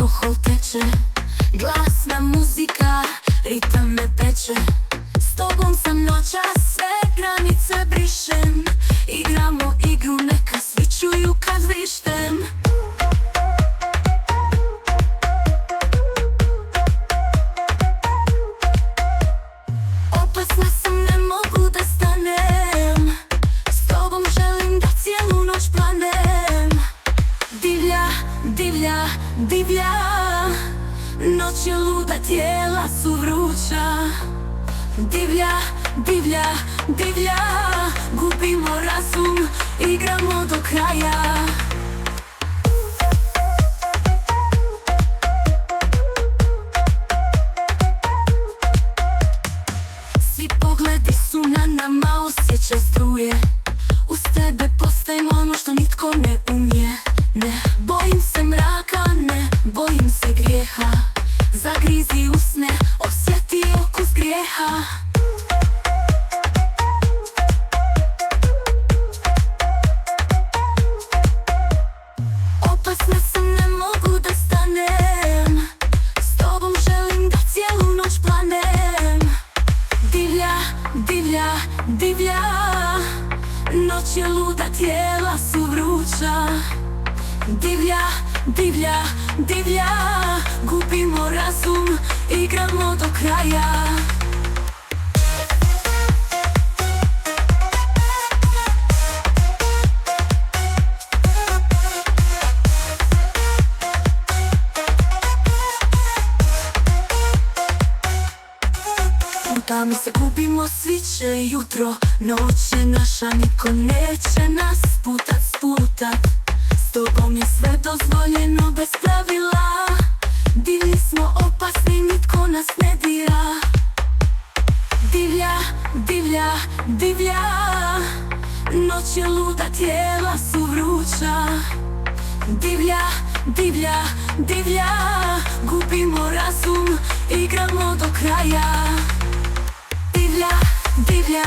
alkohol teče, glasna muzika, ritam me peče. S tobom sam noćas, sve granice brišem. Igramo igru, neka svi čuju kad vrištem. Opasna sam, ne mogu da stanem. S tobom želim da cijelu noć planem. Divlja, divlja, divlja, noć je luda, tijela su vruća. Divlja, divlja, divlja, gubimo razum, igramo do kraja. Svi pogledi su na nama, osjećaj struje. Uz tebe postajem ono što nitko ne umije. Ne bojim se mraka, ne bojim se grijeha. Zagrizi usne, osjeti okus grijeha. Opasna sam, ne mogu da stanem. S tobom želim da cijelu noć planem. Divlja, divlja, divlja, noć je luda, tijela su vruća. Divlja, divlja, divlja, gubimo razum, igramo do kraja. Tamo se gubimo, sviće jutro, noć je naša, niko neće nas sputat. S tobom je sve dozvoljeno bez pravila. Divlji smo, opasni, nitko nas ne dira. Divlja, divlja, divlja, noć je luda, tijela su vruća. Divlja, divlja, divlja, gubimo razum, igramo do kraja. Divlja, divlja,